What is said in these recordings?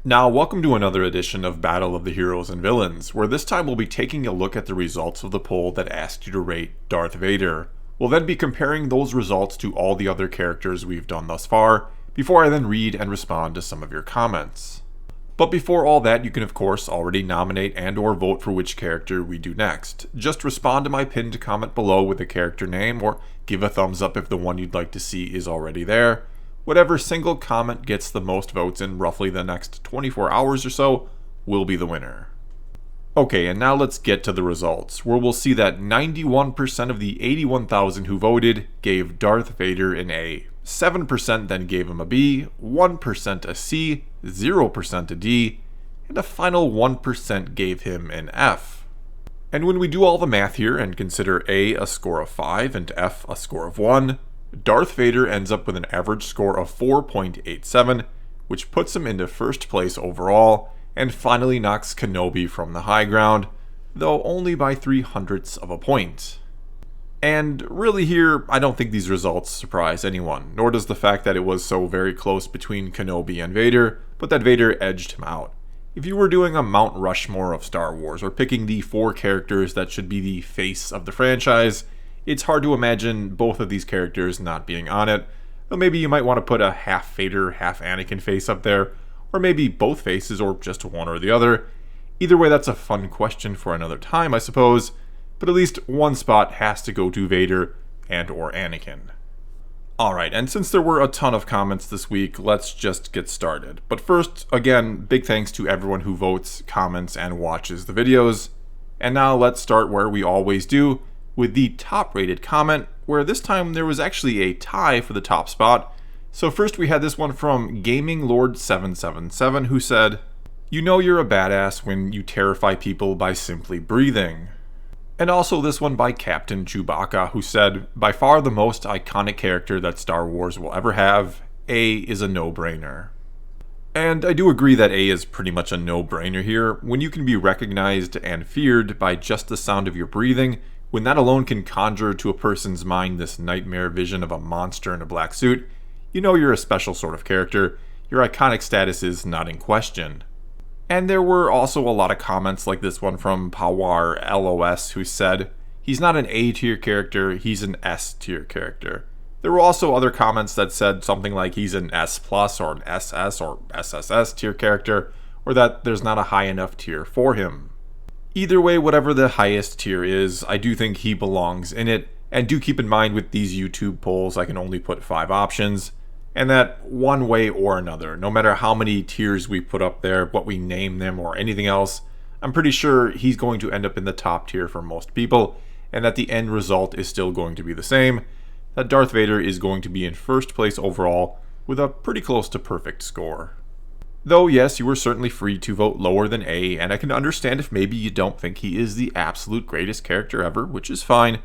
Now, welcome to another edition of Battle of the Heroes and Villains, where this time we'll be taking a look at the results of the poll that asked you to rate Darth Vader. We'll then be comparing those results to all the other characters we've done thus far, before I then read and respond to some of your comments. But before all that, you can of course already nominate and or vote for which character we do next. Just respond to my pinned comment below with a character name, or give a thumbs up if the one you'd like to see is already there. Whatever single comment gets the most votes in roughly the next 24 hours or so will be the winner. Okay, and now let's get to the results, where we'll see that 91% of the 81,000 who voted gave Darth Vader an A, 7% then gave him a B, 1% a C, 0% a D, and a final 1% gave him an F. And when we do all the math here and consider A a score of 5 and F a score of 1, Darth Vader ends up with an average score of 4.87, which puts him into first place overall, and finally knocks Kenobi from the high ground, though only by 0.03 of a point. And really here, I don't think these results surprise anyone, nor does the fact that it was so very close between Kenobi and Vader, but that Vader edged him out. If you were doing a Mount Rushmore of Star Wars, or picking the 4 characters that should be the face of the franchise, it's hard to imagine both of these characters not being on it, though maybe you might want to put a half Vader, half Anakin face up there, or maybe both faces, or just one or the other. Either way, that's a fun question for another time, I suppose, but at least one spot has to go to Vader and or Anakin. Alright, and since there were a ton of comments this week, let's just get started. But first, again, big thanks to everyone who votes, comments, and watches the videos. And now let's start where we always do, with the top rated comment, where this time there was actually a tie for the top spot. So first we had this one from Gaming Lord 777 who said, "You know you're a badass when you terrify people by simply breathing." And also this one by Captain Chewbacca who said, "By far the most iconic character that Star Wars will ever have, A is a no-brainer." And I do agree that A is pretty much a no-brainer here. When you can be recognized and feared by just the sound of your breathing, when that alone can conjure to a person's mind this nightmare vision of a monster in a black suit, you know you're a special sort of character. Your iconic status is not in question. And there were also a lot of comments like this one from Pawar LOS who said, "He's not an A tier character, he's an S tier character." There were also other comments that said something like he's an S plus or an SS or SSS tier character, or that there's not a high enough tier for him. Either way, whatever the highest tier is, I do think he belongs in it, and do keep in mind with these YouTube polls I can only put 5 options, and that one way or another, no matter how many tiers we put up there, what we name them, or anything else, I'm pretty sure he's going to end up in the top tier for most people, and that the end result is still going to be the same, that Darth Vader is going to be in first place overall with a pretty close to perfect score. Though yes, you were certainly free to vote lower than A, and I can understand if maybe you don't think he is the absolute greatest character ever, which is fine.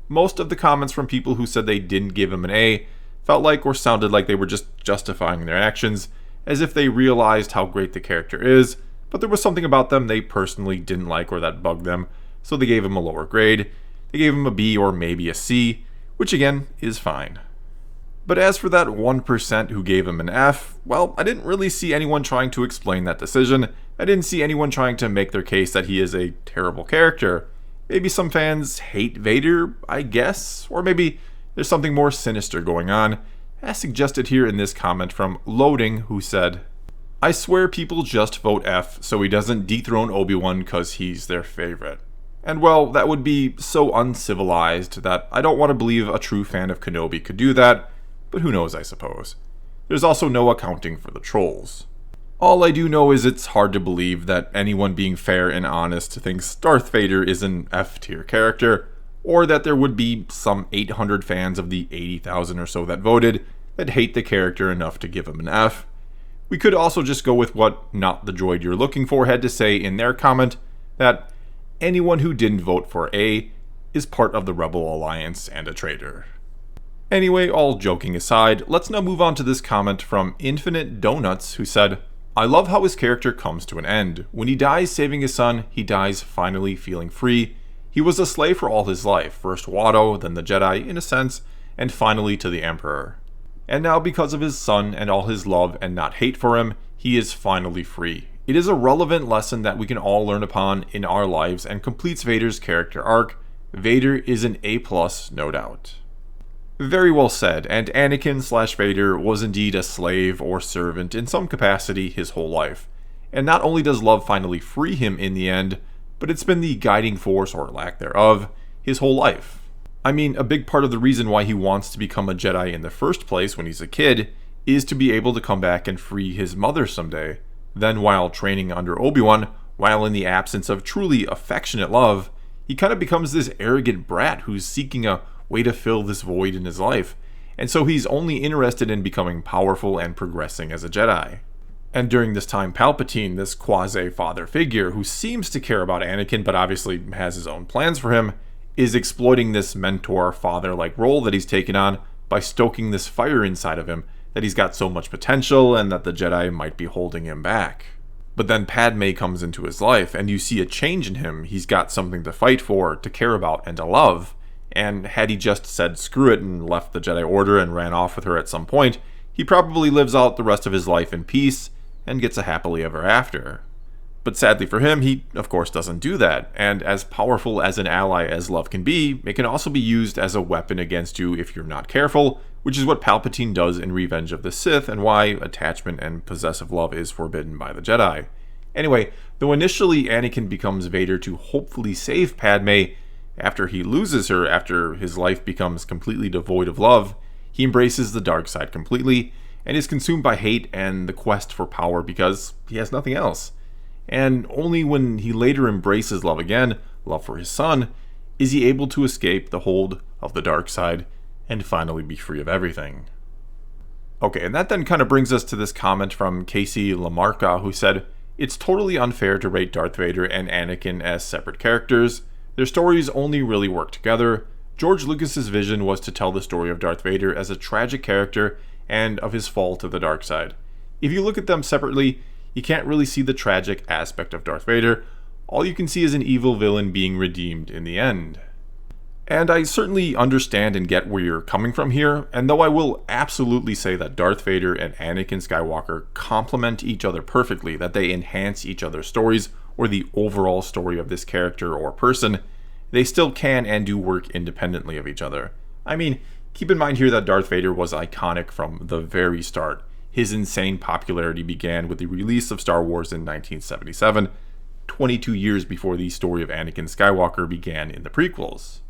Most of the comments from people who said they didn't give him an A felt like or sounded like they were just justifying their actions, as if they realized how great the character is, but there was something about them they personally didn't like or that bugged them, so they gave him a lower grade. They gave him a B or maybe a C, which again is fine. But as for that 1% who gave him an F, well, I didn't really see anyone trying to explain that decision. I didn't see anyone trying to make their case that he is a terrible character. Maybe some fans hate Vader, I guess, or maybe there's something more sinister going on, as suggested here in this comment from Loading, who said, "I swear people just vote F so he doesn't dethrone Obi-Wan cause he's their favorite." And well, that would be so uncivilized that I don't want to believe a true fan of Kenobi could do that, but who knows, I suppose. There's also no accounting for the trolls. All I do know is it's hard to believe that anyone being fair and honest thinks Darth Vader is an F tier character, or that there would be some 800 fans of the 80,000 or so that voted that hate the character enough to give him an F. We could also just go with what Not the Droid You're Looking For had to say in their comment, that anyone who didn't vote for A is part of the Rebel Alliance and a traitor. Anyway, all joking aside, let's now move on to this comment from Infinite Donuts, who said, "I love how his character comes to an end. When he dies saving his son, he dies finally feeling free. He was a slave for all his life, first Watto, then the Jedi, in a sense, and finally to the Emperor. And now because of his son and all his love and not hate for him, He is finally free. It is a relevant lesson that we can all learn upon in our lives and completes Vader's character arc. Vader is an A+, no doubt. Very well said, and Anakin/Vader was indeed a slave or servant in some capacity his whole life. And not only does love finally free him in the end, but it's been the guiding force, or lack thereof, his whole life. I mean, a big part of the reason why he wants to become a Jedi in the first place when he's a kid is to be able to come back and free his mother someday. Then while training under Obi-Wan, while in the absence of truly affectionate love, he kind of becomes this arrogant brat who's seeking a way to fill this void in his life, and so he's only interested in becoming powerful and progressing as a Jedi. And during this time, Palpatine, this quasi-father figure who seems to care about Anakin but obviously has his own plans for him, is exploiting this mentor, father-like role that he's taken on by stoking this fire inside of him that he's got so much potential and that the Jedi might be holding him back. But then Padme comes into his life and you see a change in him. He's got something to fight for, to care about, and to love. And had he just said screw it and left the Jedi Order and ran off with her at some point, he probably lives out the rest of his life in peace and gets a happily ever after. But sadly for him, he of course doesn't do that, and as powerful as an ally as love can be, it can also be used as a weapon against you if you're not careful, which is what Palpatine does in Revenge of the Sith and why attachment and possessive love is forbidden by the Jedi. Anyway, though initially Anakin becomes Vader to hopefully save Padme, after he loses her, after his life becomes completely devoid of love, he embraces the dark side completely and is consumed by hate and the quest for power because he has nothing else. And only when he later embraces love again, love for his son, is he able to escape the hold of the dark side and finally be free of everything. Okay, and that then kind of brings us to this comment from Casey Lamarca, who said, "It's totally unfair to rate Darth Vader and Anakin as separate characters. Their stories only really work together. George Lucas's vision was to tell the story of Darth Vader as a tragic character and of his fall to the dark side. If you look at them separately, you can't really see the tragic aspect of Darth Vader. All you can see is an evil villain being redeemed in the end." And I certainly understand and get where you're coming from here, and though I will absolutely say that Darth Vader and Anakin Skywalker complement each other perfectly, that they enhance each other's stories or the overall story of this character or person, they still can and do work independently of each other. I mean, keep in mind here that Darth Vader was iconic from the very start. His insane popularity began with the release of Star Wars in 1977, 22 years before the story of Anakin Skywalker began in the prequels.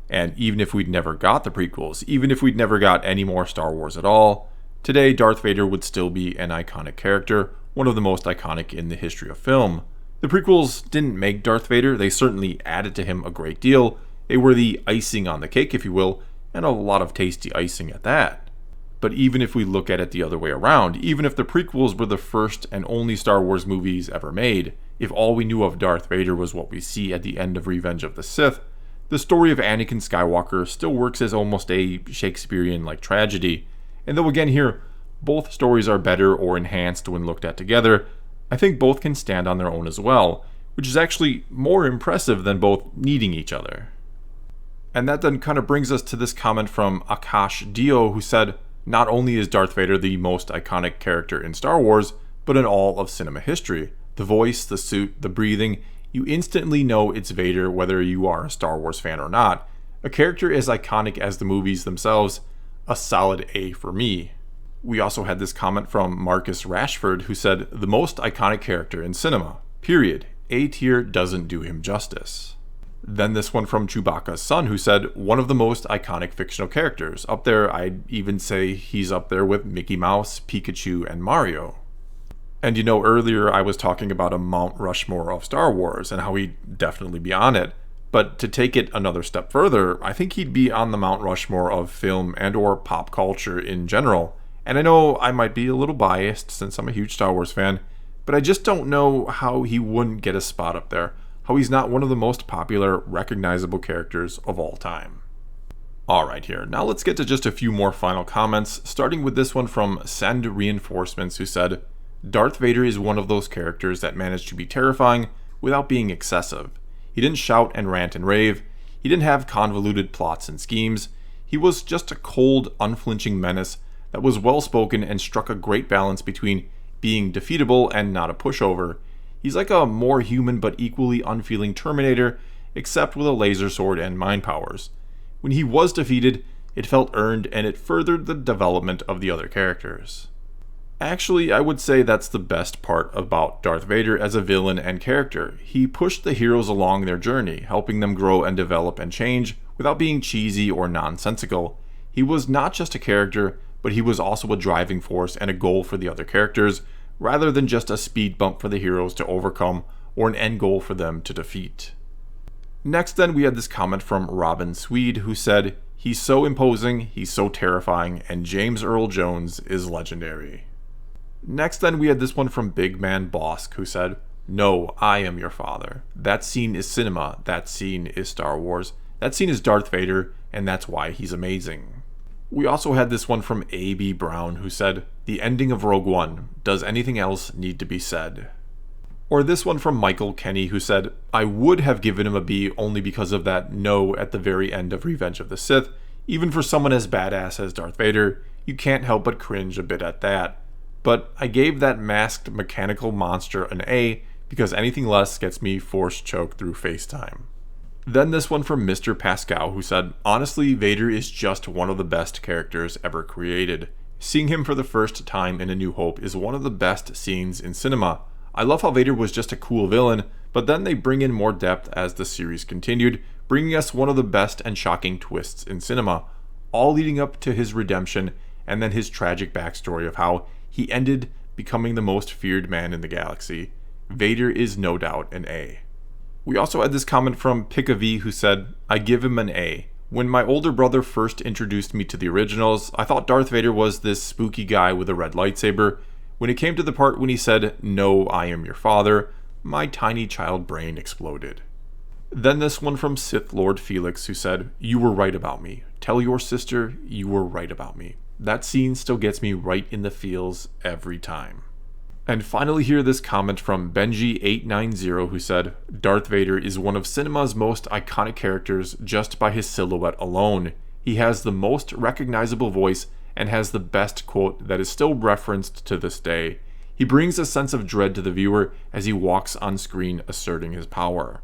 And even if we'd never got the prequels, even if we'd never got any more Star Wars at all, today Darth Vader would still be an iconic character, one of the most iconic in the history of film. The prequels didn't make Darth Vader, they certainly added to him a great deal. They were the icing on the cake, if you will, and a lot of tasty icing at that. But even if we look at it the other way around, even if the prequels were the first and only Star Wars movies ever made, if all we knew of Darth Vader was what we see at the end of Revenge of the Sith, the story of Anakin Skywalker still works as almost a Shakespearean-like tragedy. And though again here, both stories are better or enhanced when looked at together, I think both can stand on their own as well, which is actually more impressive than both needing each other. And that then kind of brings us to this comment from Akash Dio, who said, "Not only is Darth Vader the most iconic character in Star Wars, but in all of cinema history. The voice, the suit, the breathing, you instantly know it's Vader whether you are a Star Wars fan or not. A character as iconic as the movies themselves, a solid A for me." We also had this comment from Marcus Rashford, who said, "The most iconic character in cinema, period. A tier doesn't do him justice." Then this one from Chewbacca's son, who said, "One of the most iconic fictional characters. Up there, I'd even say he's up there with Mickey Mouse, Pikachu, and Mario." And you know, earlier I was talking about a Mount Rushmore of Star Wars and how he'd definitely be on it. But to take it another step further, I think he'd be on the Mount Rushmore of film and or pop culture in general. And I know I might be a little biased since I'm a huge Star Wars fan, but I just don't know how he wouldn't get a spot up there. How he's not one of the most popular, recognizable characters of all time. Alright here, now let's get to just a few more final comments, starting with this one from Send Reinforcements, who said, "Darth Vader is one of those characters that managed to be terrifying without being excessive. He didn't shout and rant and rave. He didn't have convoluted plots and schemes. He was just a cold, unflinching menace that was well-spoken and struck a great balance between being defeatable and not a pushover. He's like a more human but equally unfeeling Terminator, except with a laser sword and mind powers. When he was defeated, it felt earned and it furthered the development of the other characters. Actually, I would say that's the best part about Darth Vader as a villain and character. He pushed the heroes along their journey, helping them grow and develop and change without being cheesy or nonsensical. He was not just a character, but he was also a driving force and a goal for the other characters, rather than just a speed bump for the heroes to overcome or an end goal for them to defeat. Next then, we had this comment from Robin Swede, who said, "He's so imposing, he's so terrifying, and James Earl Jones is legendary." Next then, we had this one from Big Man Bosk, who said, "No, I am your father. That scene is cinema, that scene is Star Wars, that scene is Darth Vader, and that's why he's amazing." We also had this one from A.B. Brown, who said, "The ending of Rogue One. Does anything else need to be said?" Or this one from Michael Kenny, who said, "I would have given him a B only because of that no at the very end of Revenge of the Sith. Even for someone as badass as Darth Vader, you can't help but cringe a bit at that. But I gave that masked mechanical monster an A because anything less gets me force choked through FaceTime." Then this one from Mr. Pascal, who said, "Honestly, Vader is just one of the best characters ever created. Seeing him for the first time in A New Hope is one of the best scenes in cinema. I love how Vader was just a cool villain, but then they bring in more depth as the series continued, bringing us one of the best and shocking twists in cinema, all leading up to his redemption and then his tragic backstory of how he ended becoming the most feared man in the galaxy. Vader is no doubt an A." We also had this comment from Pickav, who said, "I give him an A. When my older brother first introduced me to the originals, I thought Darth Vader was this spooky guy with a red lightsaber. When it came to the part when he said, 'No, I am your father,' my tiny child brain exploded." Then this one from Sith Lord Felix, who said, "You were right about me. Tell your sister you were right about me. That scene still gets me right in the feels every time." And finally here, this comment from Benji890, who said, "Darth Vader is one of cinema's most iconic characters just by his silhouette alone. He has the most recognizable voice and has the best quote that is still referenced to this day. He brings a sense of dread to the viewer as he walks on screen asserting his power."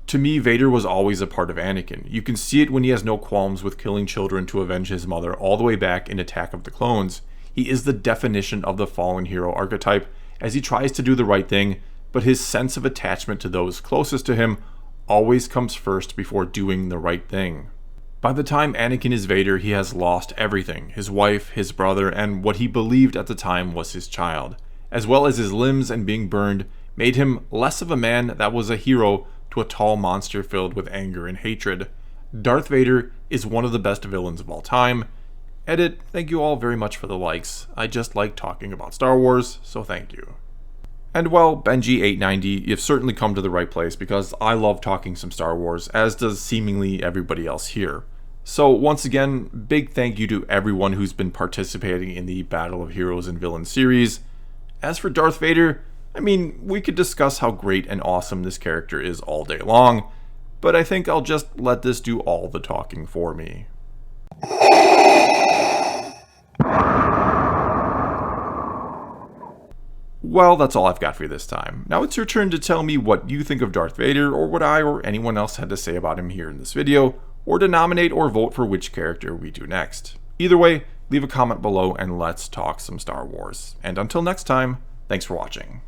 To me, Vader was always a part of Anakin. You can see it when he has no qualms with killing children to avenge his mother all the way back in Attack of the Clones. He is the definition of the fallen hero archetype as he tries to do the right thing, but his sense of attachment to those closest to him always comes first before doing the right thing. By the time Anakin is Vader, he has lost everything: his wife, his brother, and what he believed at the time was his child, as well as his limbs, and being burned made him less of a man that was a hero to a tall monster filled with anger and hatred. Darth Vader is one of the best villains of all time. Edit, thank you all very much for the likes. I just like talking about Star Wars, so thank you. And well, Benji890, you've certainly come to the right place because I love talking some Star Wars, as does seemingly everybody else here. So once again, big thank you to everyone who's been participating in the Battle of Heroes and Villains series. As for Darth Vader, I mean, we could discuss how great and awesome this character is all day long, but I think I'll just let this do all the talking for me. Well, that's all I've got for you this time. Now it's your turn to tell me what you think of Darth Vader, or what I or anyone else had to say about him here in this video, or to nominate or vote for which character we do next. Either way, leave a comment below and let's talk some Star Wars. And until next time, thanks for watching.